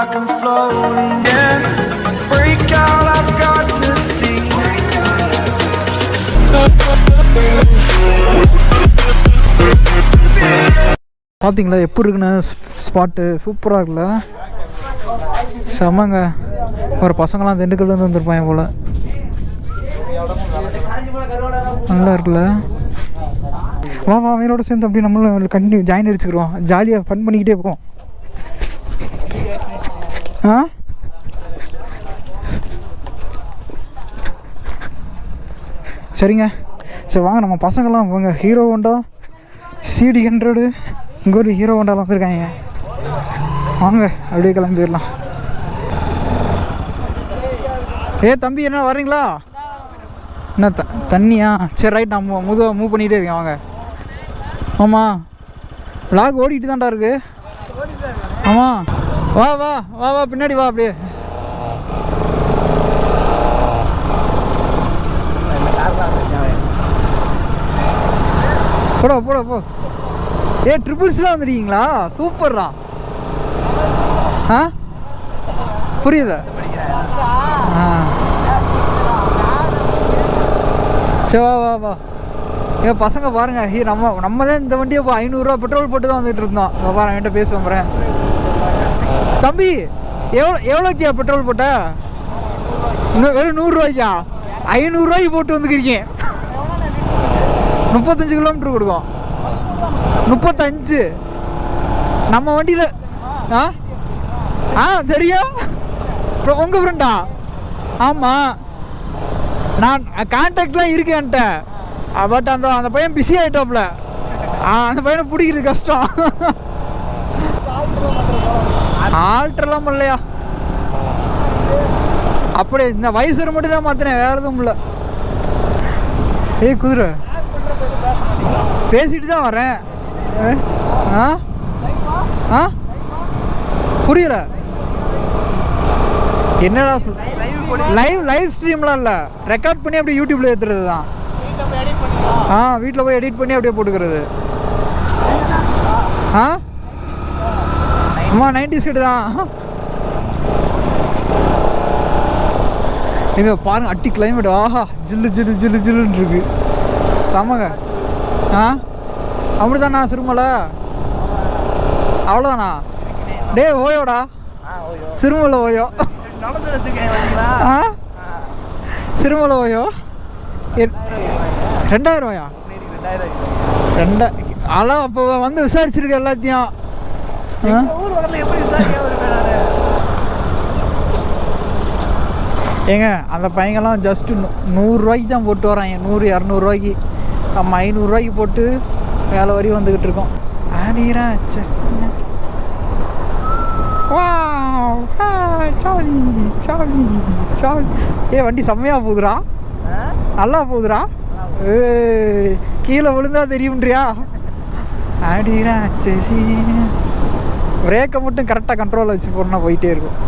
like I'm floating. Yeah, break out, I've got to see. பார்த்தீங்களா எப்படி இருக்குன்னு spot சூப்பராக இருக்குல்ல, செம்மங்க. ஒரு பசங்களாம் திண்டுக்கல்லேருந்து வந்துருப்பாங்க போல், நல்லா இருக்குல்ல. வா வா அவங்களோட சேர்ந்து அப்படி நம்மளும் கண்டினியூ ஜாயின் அடிச்சுக்கிறோம், ஜாலியாக ஃபன் பண்ணிக்கிட்டே போவோம். ஆ சரிங்க, சரி வாங்க நம்ம பசங்கள்லாம் வாங்க. ஹீரோ ஹோண்டா CD100 இங்கே ஒரு ஹீரோ ஹோண்டாலாம் வந்துருக்காங்க. வாங்க அப்படியே கிளம்பிடலாம். தம்பி என்ன வர்றீங்களா? என்ன தண்ணியா? சரி ரைட், நான் மூவ் பண்ணிகிட்டே இருக்கேன். வாங்க. ஆமாம் விளாக் ஓடிட்டு தான்டா இருக்கு. ஆமாம் வா வா வா வா பின்னாடி வா. அப்படியே போட போட போ. ட்ரிபிள்ஸ்லாம் வந்துருக்கீங்களா? சூப்பர்ரா. ஆ புரியுதா? சரி வா வா வா. பசங்க பாருங்க, நம்ம தான் இந்த வண்டியை இப்போ 500 பெட்ரோல் போட்டு தான் வந்துட்டு இருந்தோம். பாருங்க என்கிட்ட பேசுவேன் போகிறேன். தம்பி எவ்வளோக்கியா பெட்ரோல் போட்ட? வெறும் 100 ரூபாய்க்கா? 500 ரூபாய்க்கு போட்டு வந்துக்கிறீங்க. 35 கிலோமீட்டர் கொடுக்கும். 35 நம்ம வண்டியில். தெரியும் உங்கள் ஃப்ரெண்டா? ஆமாம், நான் கான்டாக்ட்லாம் இருக்கேன் என்கிட்ட. பட் அந்த பையன் பிஸி ஆகிட்டாப்புல. அந்த பையனை பிடிக்கிறது கஷ்டம். ஆல்ட்ரெலாம் பண்ணலையா? அப்படியே இந்த வயசு மட்டும் தான் மாற்றினேன், வேறு எதுவும் இல்லை. குதிரை பேசிட்டு தான் வரேன். புரியல என்னடா சொல். லைவ் ஸ்ட்ரீம்லாம் இல்லை, ரெக்கார்ட் பண்ணி அப்படியே யூடியூப்ல ஏற்றுறது தான். வீட்டில் போய் எடிட் பண்ணி அப்படியே போட்டுக்கிறது. அம்மா 90s கிட்ட தான். எங்க பாருங்க அட்டி கிளைமேட். ஆஹா ஜில்லு ஜில்லு ஜில்லு ஜில்லுன்னு இருக்கு, சமங்க. அப்படிதாண்ணா சிறுமலை? அவ்வளோதாண்ணா? ஓயோடா சிறுமலை ஓயோ. சிறுமலை ஓயோ 2000 ரூபாயா? அதெல்லாம் அப்போ வந்து விசாரிச்சிருக்க எல்லாத்தையும். ஏங்க அந்த பையங்கெல்லாம் ஜஸ்ட்டு 100 ரூபாய்க்கு தான் போட்டு வராங்க. 100-200 ரூபாய்க்கு. நம்ம 500 ரூபாய்க்கு போட்டு வேலை வரையும் வந்துக்கிட்டு இருக்கோம். ஆடிரா சாலி சாலி சாலி. வண்டி செம்மையாக போகுதுரா, நல்லா போகுதுரா. கீழே விழுந்தா தெரியும்ன்றியா? ஆடிரா சேசி. பிரேக்கை மட்டும் கரெக்டாக கண்ட்ரோலில் வச்சு போனால் போயிட்டே இருக்கும்.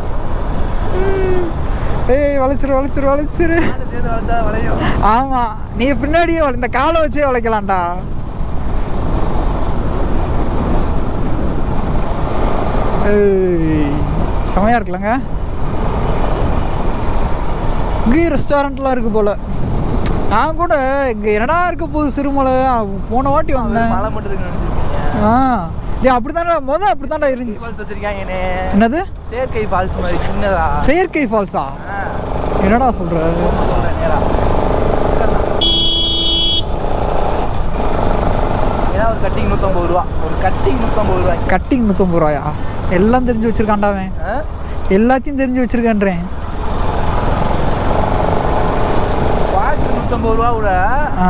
வளைச்சிரு வளைச்சிரு வளைச்சிரு. ஆமாம், நீ பின்னாடியே இந்த காலை வச்சே வளைக்கலாம்டா. செமையாக இருக்குல்லங்க. இங்கேயும் ரெஸ்டாரண்ட்லாம் இருக்குது போல். நான் கூட இங்கே என்னடா இருக்க போகுது சிறுமலை, போன வாட்டி வந்தேன். அப்படி தானே அப்படி தான்டா இருந்துச்சு. என்னது செயற்கை ஃபால்ஸ் மாதிரி சின்னதா? செயற்கை ஃபால்ஸா? என்னடா சொல்ற? ஒரு கட்டிங் 150 ரூபா. ஒரு கட்டிங் 150 ரூபாய். கட்டிங் 150 ரூபாயா? எல்லாம் தெரிஞ்சு வச்சிருக்கான்டாவே, எல்லாத்தையும் தெரிஞ்சு வச்சிருக்கேன்றேன். 150 ரூபா கூட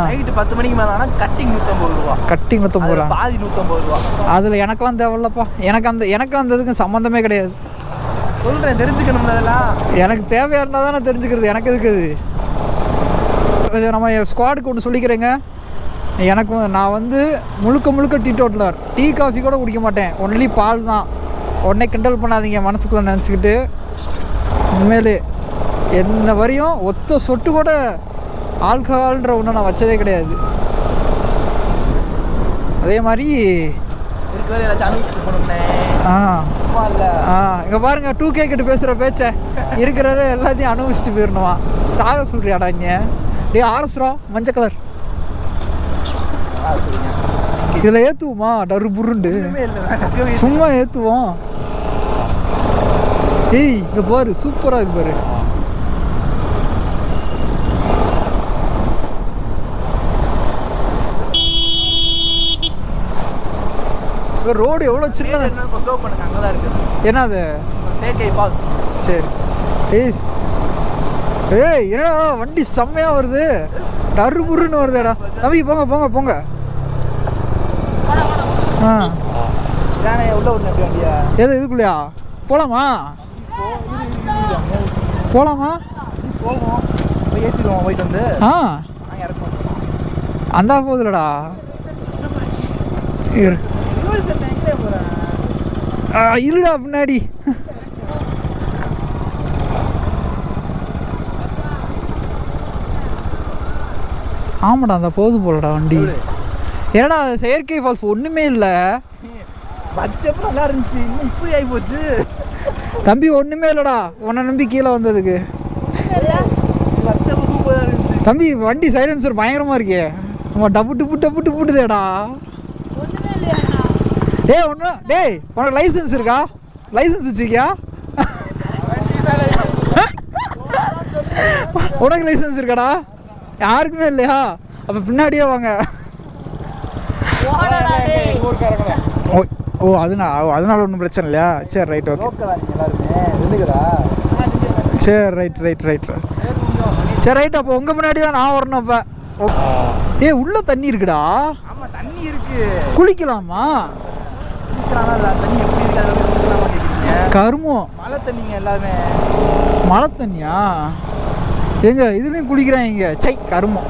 நைட்டு 10 மணிக்கு மேலே ஆனால் கட்டிங் 150 ரூபா. கட்டிங் 150 ரூபா, பாதி 150 ரூபா. அதில் எனக்கெல்லாம் தேவையில்லப்பா. எனக்கு அந்த இதுக்கு சம்மந்தமே கிடையாது. சொல்கிறேன், தெரிஞ்சுக்கணும். அதெல்லாம் எனக்கு தேவையாக இருந்தால் தான் நான் தெரிஞ்சுக்கிறது. எனக்கு இருக்குது. நம்ம ஸ்குவாடுக்கு ஒன்று சொல்லிக்கிறேங்க. எனக்கு நான் வந்து முழுக்க டீ டோட்டலர். டீ காஃபி கூட குடிக்க மாட்டேன், ஒன்லி பால் தான். உடனே கிண்டல் பண்ணாதீங்க மனசுக்குள்ளே நினச்சிக்கிட்டு. உண்மையிலே என்ன வரையும் ஒத்த சொட்டு கூட ஆல்கஹால்ன்ற ஒன்று நான் வச்சதே கிடையாது. அதே மாதிரி இருக்கிற எல்லாத்தையும் அனுபவிச்சு போகணும்னே. இங்கே பாருங்க 2K கிட்ட பேசுகிற பேச்சை இருக்கிறத எல்லாத்தையும் அனுபவிச்சுட்டு போயிடணுமா? சாக சொல்றியாடா இங்கே? டே ஆர்எஸ்ரா மஞ்சள் கலர் இதில் ஏற்றுவோமா? டரு புருண்டு சும்மா ஏற்றுவோம். ஏய் இங்கே பாரு சூப்பராக இருக்கு பாரு. ரோடு எவ்வளோ சின்னது. என்னது? சரி. ஏய் என்னடா வண்டி செம்மையாக வருது, டரு புருன்னு வருதுடா. தம்பி போங்க போங்க போங்க. எது இதுக்குள்ளையா? போகலாமா போகலாமா? ஏற்றிடுவோம் போயிட்டு வந்து. அந்த போகுதுலடா. இருடா பின்னாடி. ஆமாடா அந்த போகுது போலடா வண்டி. ஏடா செயற்கை ஃபால்ஸ் ஒன்றுமே இல்லை. பட்சம் நல்லா இருந்துச்சு, இன்னும் இப்படி ஆகி போச்சு. தம்பி ஒன்றுமே இல்லைடா உன்னை நம்பி கீழே வந்ததுக்கு. தம்பி வண்டி சைலன்சர் பயங்கரமாக இருக்கே. நம்ம டப்பு டுப்பு டப்பு டுப்புட்டுதேடா. டேய் ஒன்று டேய் உனக்கு லைசன்ஸ் இருக்கா? லைசன்ஸ் வச்சுருக்கியா? உனக்கு லைசன்ஸ் இருக்காடா? யாருக்குமே இல்லையா? அப்போ பின்னாடியே வாங்க. ஓ அதனால ஒன்றும் பிரச்சனை இல்லையா? சரி ரைட் ஓகே. சரி ரைட் சரி ரைட். அப்போ உங்கள் முன்னாடி தான் நான் வரணும். அப்போ ஏய் உள்ள தண்ணி இருக்குடா. ஆமா தண்ணி இருக்கு. குளிக்கலாமா? தண்ணி எப்படி இருக்கு? கருமம். மழை தண்ணிங்க எல்லாமே. மழை தண்ணியா? எங்க இதுலேயும் குளிக்கிறேன் இங்கே. சை கருமம்.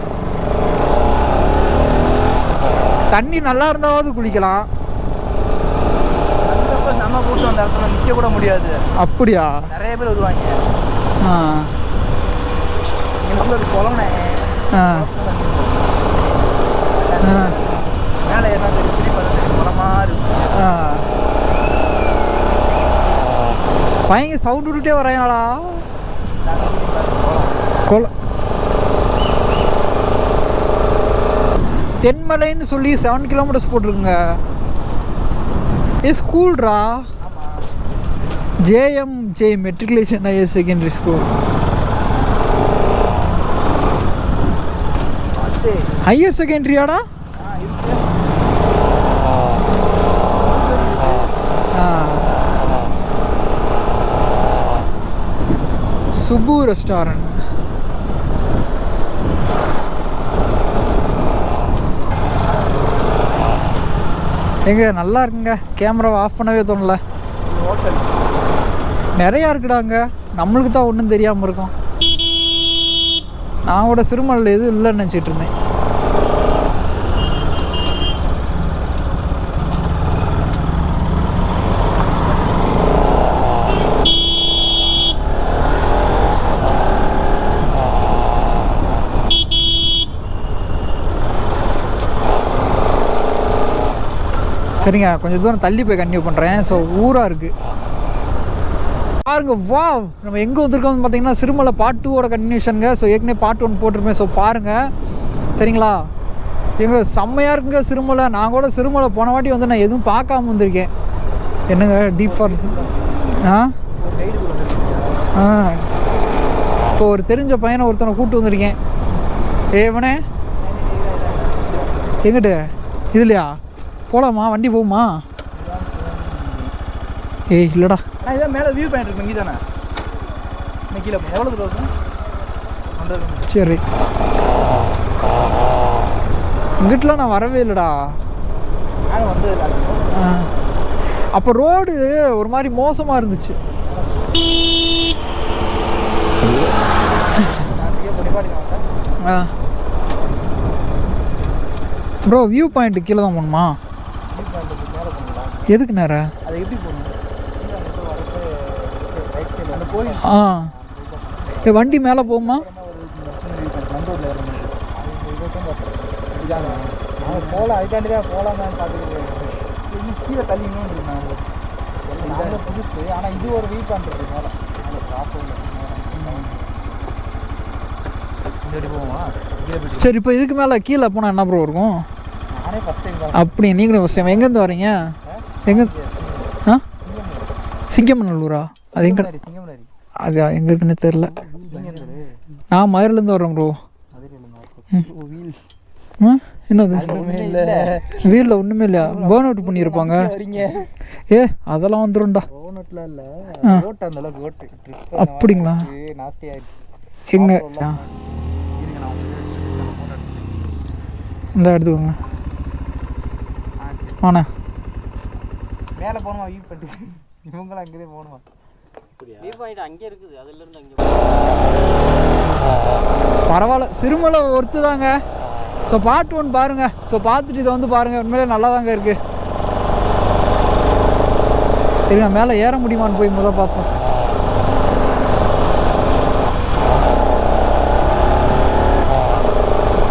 தண்ணி நல்லா இருந்தாவது குளிக்கலாம். நம்ம கூட்டம் அந்த இடத்துல நிற்க கூட முடியாது. அப்படியா? நிறைய பேர் வருவாங்க. குளம்னே மேலே என்ன தெரியும் குளமா இருக்கு. பையங்க சவுண்ட் விட்டுட்டே வரையாடா. தென்மலைன்னு சொல்லி 7 கிலோமீட்டர்ஸ் போட்டிருக்குங்க. ஸ்கூல்ரா JMJ matriculation higher secondary school. Higher செகண்டரியாடா? சுப்பு ரெஸ்டாரண்ட். எங்க நல்லா இருக்குங்க. கேமராவை ஆஃப் பண்ணவே தோணல. நிறையா இருக்குடாங்க. நம்மளுக்கு தான் ஒன்றும் தெரியாமல் இருக்கும். நான் கூட சிறுமலையில் எதுவும் இல்லைன்னு நினச்சிட்டு இருந்தேன். சரிங்க கொஞ்சம் தூரம் தள்ளி போய் கன்டினியூ பண்ணுறேன். ஸோ ஊராக இருக்குது பாருங்க. வா நம்ம எங்கே வந்திருக்கோம்னு பார்த்தீங்கன்னா சிறுமலை பார்ட் 2ஓட கன்டினியூஷனுங்க. ஸோ ஏற்கனவே பார்ட் 1 போட்டிருப்பேன். ஸோ பாருங்கள் சரிங்களா. எங்கள் செம்மையாக இருக்குங்க சிறுமலை. நான் கூட சிறுமலை போன வாட்டி வந்து நான் எதுவும் பார்க்காம வந்திருக்கேன். என்னங்க டீப் ஃபாரஸ்ட். இப்போ ஒரு தெரிஞ்ச பையனை ஒருத்தனை கூப்பிட்டு வந்திருக்கேன். ஏவனே எங்கிட்ட இதுலையா போகலாமா? வண்டி போகுமா? ஏய் இல்லைடா. இதான் மேலே வியூ பாயிண்ட் இருக்கு. இங்கே தானே கீழே எவ்வளோ தூரம் இருக்கும்? சரி இங்கிட்டலாம் நான் வரவே இல்லைடா. வந்து அப்போ ரோடு ஒரு மாதிரி மோசமாக இருந்துச்சு. ப்ரோ வியூ பாயிண்ட்டு கீழே தான் போகணுமா? எதுக்கு நேரம்? அது எப்படி போகணும்? வண்டி மேலே போகுமா? போகலாம். அதுக்காண்டி தான் போகலாம் தான் பார்த்துக்கிட்டு. இன்னும் கீழே தள்ளிங்கன்னு இருந்தாங்க. புதுசு, ஆனால் இது ஒரு வீக் பண்ணுறது மேலே சரி. இப்போ இதுக்கு மேலே கீழே போனால் என்ன ப்ரோ இருக்கும்? நானே ஃபஸ்ட் டைம். அப்படி நீங்களும் ஃபஸ்ட் டைம். எங்கேருந்து வரீங்க? எங்கே? ஆ, சிங்கமநல்லூரா? அது எங்கே? அது எங்கே இருக்குன்னு தெரில. நான் மதுரையிலேருந்து வர்றேன் ப்ரோ. என்னது வீலில் ஒன்றுமே இல்லையா? பேர்ன் அவுட் பண்ணியிருப்பாங்க. ஏ அதெல்லாம் வந்துடும்டா. அப்படிங்களா? எங்கே இந்த எடுத்துக்கோங்க. ஆண்ணா மேலே போகணுமா? வியூ பண்ணிட்டு இவங்களாம் அங்கேயே போகணுமா? அங்கே இருக்குது. அதுலேருந்து அங்கே பரவாயில்ல. சிறுமலை ஒர்த்து தாங்க. ஸோ பார்ட் 1 பாருங்கள். ஸோ பார்த்துட்டு இதை வந்து பாருங்கள். உண்மையிலே நல்லா தாங்க இருக்குது. சரிங்க, மேலே ஏற முடியுமான்னு போய் முதல் பார்ப்போம்.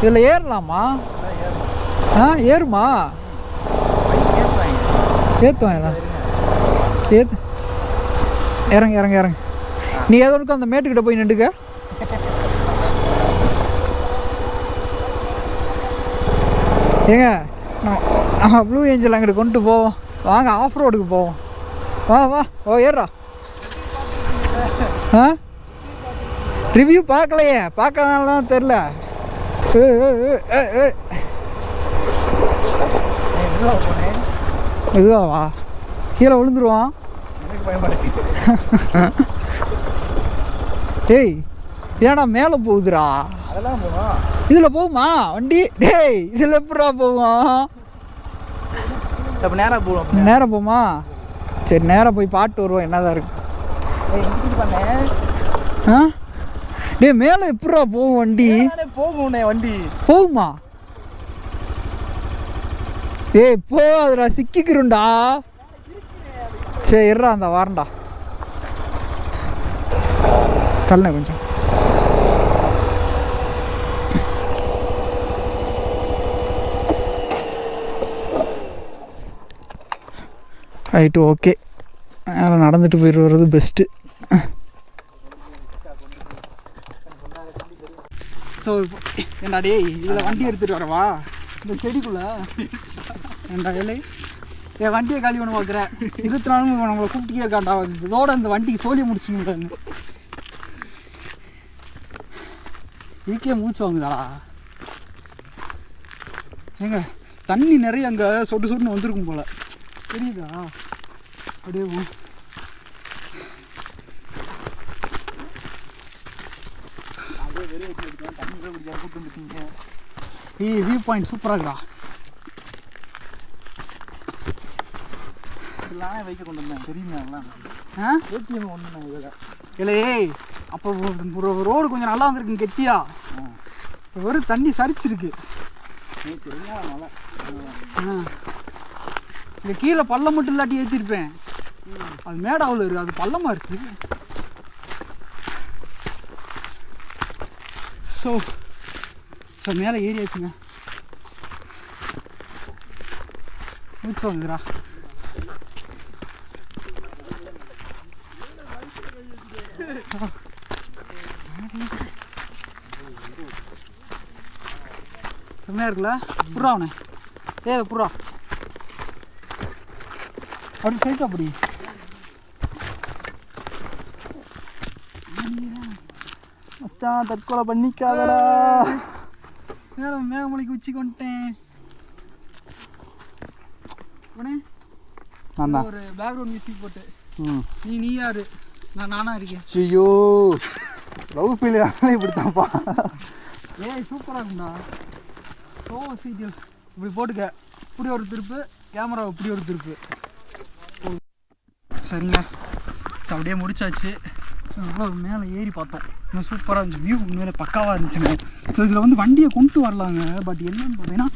இதில் ஏறலாமா? ஆ ஏறுமா? ஏற்றுவாங்களா? ஏற்று இறங்க இறங்க இறங்க. நீ ஏதோ ஒன்று அந்த மேட்டுக்கிட்ட போய் நின்றுக்க. ஏங்க நான் ப்ளூ ஏஞ்சல் அங்கிட்ட கொண்டு போவோம். வாங்க ஆஃப் ரோடுக்கு போவோம். வா வா. ஓ ஏறா. ஆ ரிவ்யூ பார்க்கலையே. பார்க்காதனால தான் தெரில. இதுவா கீழே விழுந்துருவான். ஏய் ஏடா மேலே போகுதுடா. இதில் போகுமா வண்டி? டேய் இதில் எப்படா போவோம்? நேராக போவோம். நேராக போமா? சரி நேராக போய் பாட்டு வருவோம். என்னதான் இருக்கு. ஆ டேய் மேலே எப்படா போகும் வண்டி? போகும்ண்ணே வண்டி. போகுமா? ஏய் போ, அதுடா சிக்கிக்கிறோண்டா. சரி இருடா அந்த வாரண்டா. தள்ளனே கொஞ்சம். Right okay. அதில் நடந்துட்டு போயிட்டு வர்றது பெஸ்ட்டு. ஸோ என்னடா டேய் இதில் வண்டி எடுத்துகிட்டு வரவா? இந்த செடிக்குள்ளே ஏண்டா வேலை என் வண்டியை காலி பண்ண பார்க்குறேன். 24 மணி நம்மளை கூப்பிட்டுக்கே இருக்காண்டா. இதோட இந்த வண்டிக்கு சோழியை முடிச்சுன்னு இதுக்கே மூச்சு வாங்குதாடா. ஏங்க தண்ணி நிறைய அங்கே சொட்டு சொட்டுன்னு வந்திருக்கும் போல். தெரியுதா? அப்படியே ஏய் வியூ பாயிண்ட் சூப்பராக இருக்குடா. இதெல்லாம் வைக்க கொண்டு வந்தேன் தெரியுமா? அதெல்லாம் ஏடிஎம் ஒன்று இதில் இல்லை. ஏய் அப்போ ரோடு கொஞ்சம் நல்லா வந்துருக்கு கெட்டியா. இப்போ வெறும் தண்ணி சரிச்சிருக்கு. இங்கே கீழே பள்ளம் மட்டும் இல்லாட்டி ஏற்றிருப்பேன். அது மேடாவில் இருக்குது. அது பள்ளமாக இருக்குது. ஸோ மேலே ஏறியாச்சுங்க. மூச்சு வாங்குதுடா. செம்மையாக இருக்குல்ல? புறா அவனே. புறா அப்படி சைட்டு அப்படி மச்சான் தற்கொலை பண்ணிக்காதடா. மேகமலைக்கு உச்சி கொண்டேன். ஒரு பேக்ரவுண்ட் மியூசிக் போட்டு நீ யாரு நானா இருக்கேன். ஐயோ லவ் ஃபீல் இப்படித்தான்ப்பா. ஏய் சூப்பராக இருக்கும்டா. ஸோ சீட்டில் இப்படி போட்டுக்க. இப்படி ஒரு திருப்பு, கேமரா இப்படி ஒரு திருப்பு. சரிங்க அப்படியே முடிச்சாச்சு. மேலே ஏறி பார்த்தோம். இன்னும் சூப்பராக இருந்துச்சு. வியூ உண்மையிலே பக்காவாக இருந்துச்சுங்க. ஸோ இதில் வந்து வண்டியை கொண்டு வரலாங்க. பட் என்னன்னு பார்த்தீங்கன்னா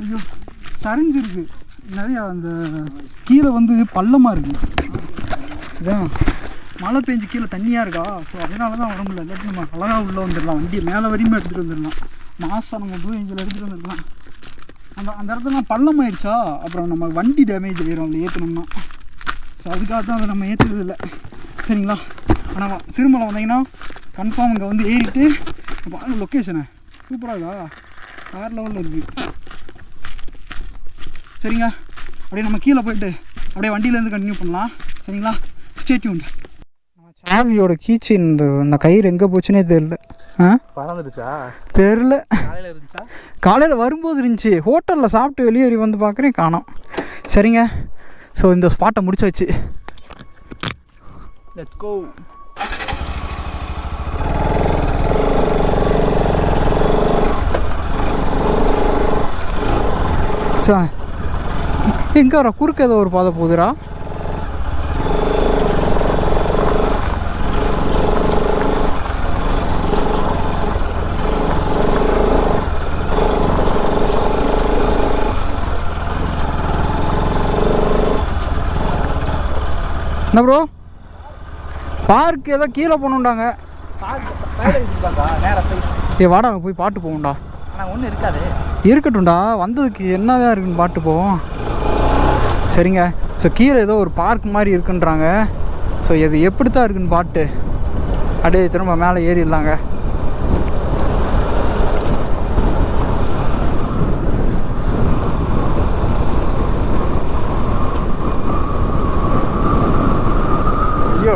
ஐயோ சரிஞ்சிருக்கு நிறையா. அந்த கீழே வந்து பள்ளமாக இருக்குது. இதான் மழை பெஞ்சு கீழே தண்ணியாக இருக்கா. ஸோ அதனால தான் வர முடியல. இல்லாட்டி நம்ம அழகாக உள்ளே வந்துடலாம். வண்டியை மேலே வரையுமே எடுத்துகிட்டு வந்துடலாம். மாதம் நம்ம ப்ளூ ஏஞ்சல் எடுத்துகிட்டு வந்துடலாம். அந்த இடத்துல பள்ளம் ஆயிடுச்சா, அப்புறம் நம்ம வண்டி டேமேஜ் ஆயிரும் அதில் ஏற்றணும்னா. ஸோ அதுக்காக தான் அதை நம்ம ஏற்றுறது இல்லை சரிங்களா. ஆனால் சிறுமலை வந்தீங்கன்னா கன்ஃபார்ம் இங்கே வந்து ஏறிட்டு பாருங்க லொக்கேஷனை சூப்பராக இருக்கா, வேறு லெவலில் இருக்குது சரிங்க. அப்படியே நம்ம கீழே போயிட்டு அப்படியே வண்டியிலேருந்து கண்டினியூ பண்ணலாம் சரிங்களா. Stay tuned. நம்ம சாவியோட கீச்செயின் இந்த கயிறு எங்கே போச்சுன்னே தெரில. பறந்துடுச்சா தெரில. காலையில் இருந்துச்சா? காலையில் வரும்போது இருந்துச்சு, ஹோட்டலில் சாப்பிட்டு வெளியேறி வந்து பார்க்குறேன் காணோம். சரிங்க, ஸோ இந்த ஸ்பாட்டை முடிச்சாச்சு. Let's go. சார் எங்கே வர குறுக்க ஏதோ ஒரு பாதை போகுதுரா. என்ன ப்ரோ பார்க் ஏதோ கீழே போகணுண்டாங்க. ஏ வாடா போய் பாட்டு போகும்டா. ஒன்றும் இருக்காது. இருக்கட்டும்டா, வந்ததுக்கு என்னதான் இருக்குன்னு பாட்டு போவோம் சரிங்க. ஸோ கீழே ஏதோ ஒரு பார்க் மாதிரி இருக்குன்றாங்க. ஸோ இது எப்படி தான் இருக்குன்னு பாட்டு அப்படியே திரும்ப மேலே ஏறிடலாங்க. ஐயோ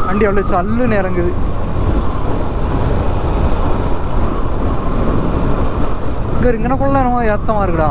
வண்டி அவ்வளோ சல்லுன்னு இறங்குது. இங்கே இங்கனக்குள்ள ரொம்ப ஏத்தமாக இருக்குடா.